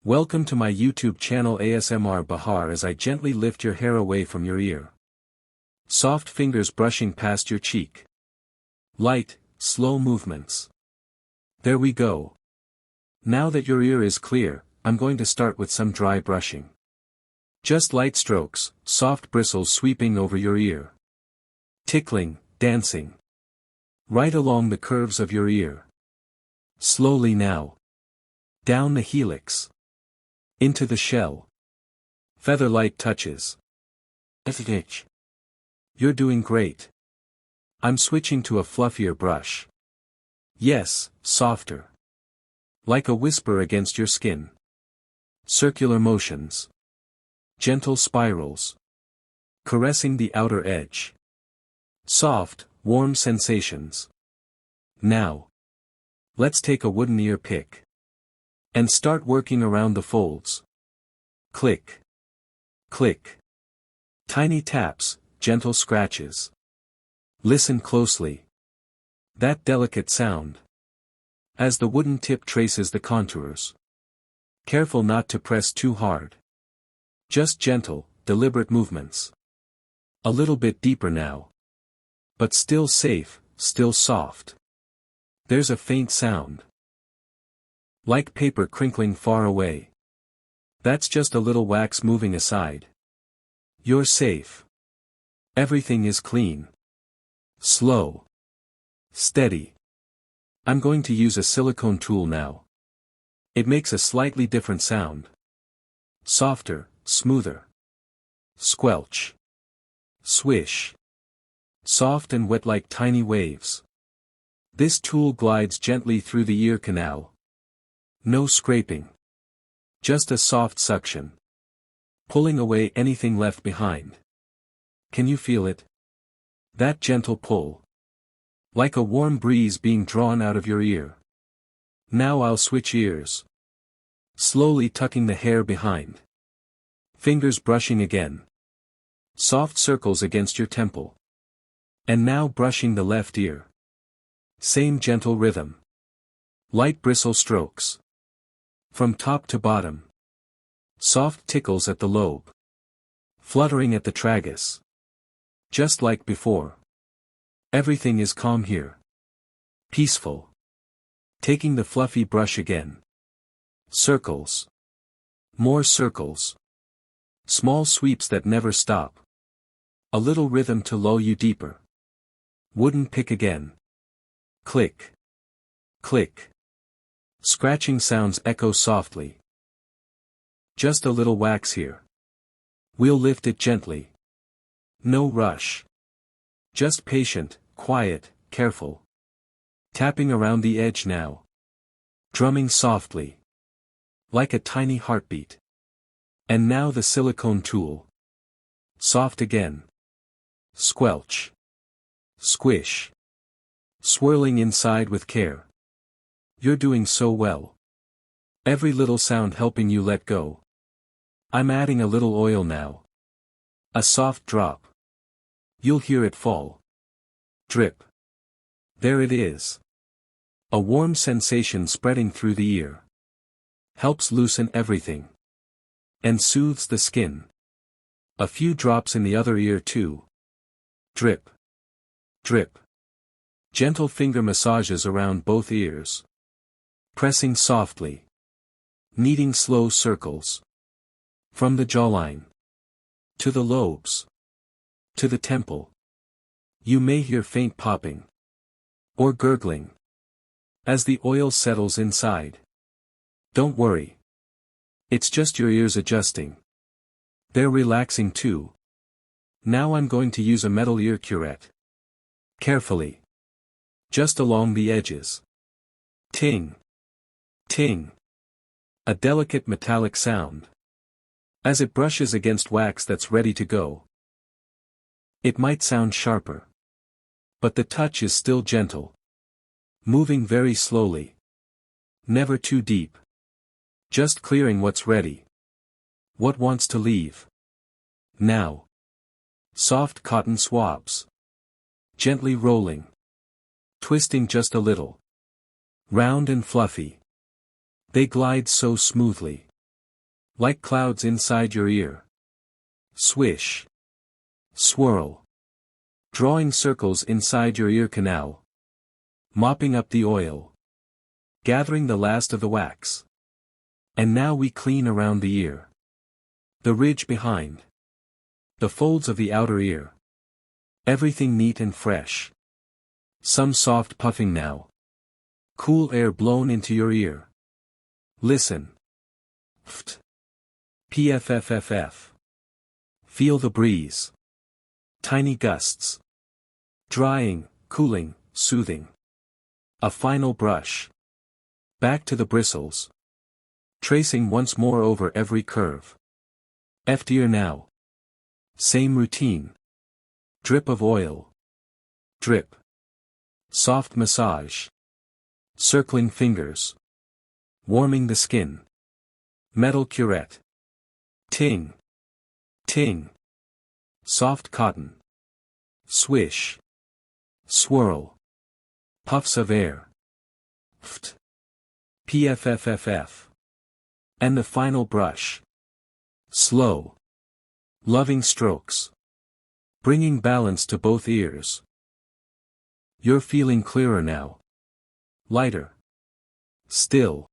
Welcome to my YouTube channel ASMR Bahar as I gently lift your hair away from your ear. Soft fingers brushing past your cheek. Light, slow movements. There we go. Now that your ear is clear, I'm going to start with some dry brushing. Just light strokes, soft bristles sweeping over your ear. Tickling, dancing. Right along the curves of your ear. Slowly now. Down the helix. Into the shell. Feather-light touches. Itch. You're doing great. I'm switching to a fluffier brush. Yes, softer. Like a whisper against your skin. Circular motions. Gentle spirals. Caressing the outer edge. Soft, warm sensations. Now. Let's take a wooden ear pick. And start working around the folds. Click. Click. Tiny taps, gentle scratches. Listen closely. That delicate sound. As the wooden tip traces the contours. Careful not to press too hard. Just gentle, deliberate movements. A little bit deeper now. But still safe, still soft. There's a faint sound. Like paper crinkling far away. That's just a little wax moving aside. You're safe. Everything is clean. Slow. Steady. I'm going to use a silicone tool now. It makes a slightly different sound. Softer, smoother. Squelch. Swish. Soft and wet like tiny waves. This tool glides gently through the ear canal. No scraping. Just a soft suction. Pulling away anything left behind. Can you feel it? That gentle pull. Like a warm breeze being drawn out of your ear. Now I'll switch ears. Slowly tucking the hair behind. Fingers brushing again. Soft circles against your temple. And now brushing the left ear. Same gentle rhythm. Light bristle strokes. From top to bottom. Soft tickles at the lobe. Fluttering at the tragus. Just like before. Everything is calm here. Peaceful. Taking the fluffy brush again. Circles. More circles. Small sweeps that never stop. A little rhythm to lull you deeper. Wooden pick again. Click. Click. Scratching sounds echo softly. Just a little wax here. We'll lift it gently. No rush. Just patient, quiet, careful. Tapping around the edge now. Drumming softly. Like a tiny heartbeat. And now the silicone tool. Soft again. Squelch. Squish. Swirling inside with care. You're doing so well. Every little sound helping you let go. I'm adding a little oil now. A soft drop. You'll hear it fall. Drip. There it is. A warm sensation spreading through the ear. Helps loosen everything. And soothes the skin. A few drops in the other ear too. Drip. Drip. Gentle finger massages around both ears. Pressing softly. Kneading slow circles. From the jawline. To the lobes. To the temple. You may hear faint popping. Or gurgling. As the oil settles inside. Don't worry. It's just your ears adjusting. They're relaxing too. Now I'm going to use a metal ear curette. Carefully. Just along the edges. Ting. Ting. A delicate metallic sound. As it brushes against wax that's ready to go. It might sound sharper. But the touch is still gentle. Moving very slowly. Never too deep. Just clearing what's ready. What wants to leave. Now. Soft cotton swabs. Gently rolling. Twisting just a little. Round and fluffy. They glide so smoothly. Like clouds inside your ear. Swish. Swirl. Drawing circles inside your ear canal. Mopping up the oil. Gathering the last of the wax. And now we clean around the ear. The ridge behind. The folds of the outer ear. Everything neat and fresh. Some soft puffing now. Cool air blown into your ear. Listen. Ft. Pfff. Feel the breeze. Tiny gusts. Drying, cooling, soothing. A final brush. Back to the bristles. Tracing once more over every curve. Ear now. Same routine. Drip of oil. Drip. Soft massage. Circling fingers. Warming the skin. Metal curette. Ting. Ting. Soft cotton. Swish. Swirl. Puffs of air. Ft. Pfff. And the final brush. Slow. Loving strokes. Bringing balance to both ears. You're feeling clearer now. Lighter. Still.